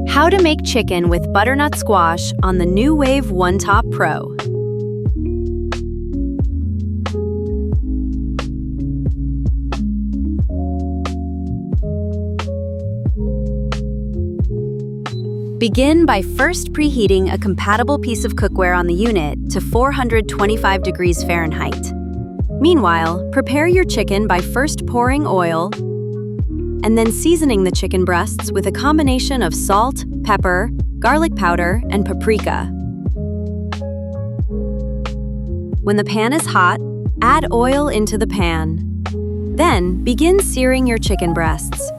How to make chicken with butternut squash on the Nuwave One Top Pro. Begin by first preheating a compatible piece of cookware on the unit to 425 degrees Fahrenheit. Meanwhile, prepare your chicken by first pouring oil and then seasoning the chicken breasts with a combination of salt, pepper, garlic powder, and paprika. When the pan is hot, add oil into the pan. Then, begin searing your chicken breasts.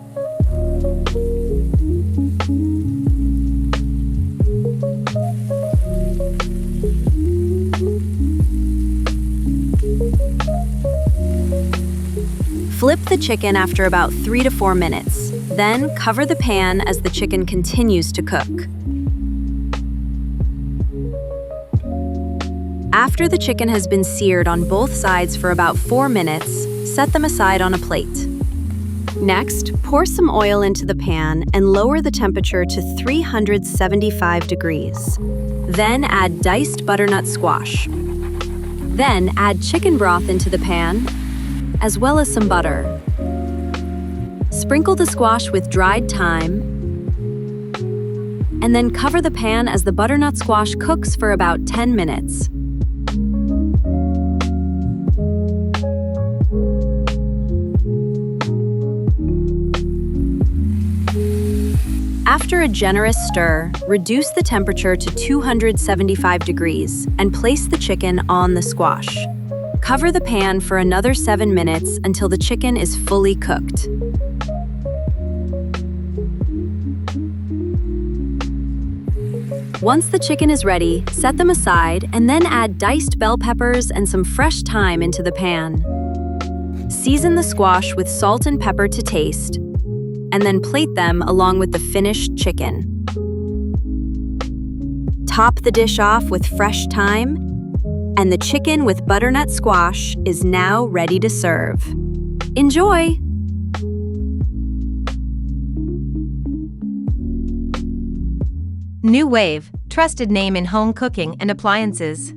Flip the chicken after about 3 to 4 minutes. Then cover the pan as the chicken continues to cook. After the chicken has been seared on both sides for about 4 minutes, set them aside on a plate. Next, pour some oil into the pan and lower the temperature to 375 degrees. Then add diced butternut squash. Then add chicken broth into the pan, as well as some butter. Sprinkle the squash with dried thyme, and then cover the pan as the butternut squash cooks for about 10 minutes. After a generous stir, reduce the temperature to 275 degrees and place the chicken on the squash. Cover the pan for another 7 minutes until the chicken is fully cooked. Once the chicken is ready, set them aside and then add diced bell peppers and some fresh thyme into the pan. Season the squash with salt and pepper to taste, and then plate them along with the finished chicken. Top the dish off with fresh thyme, and the chicken with butternut squash is now ready to serve. Enjoy! Nuwave, trusted name in home cooking and appliances.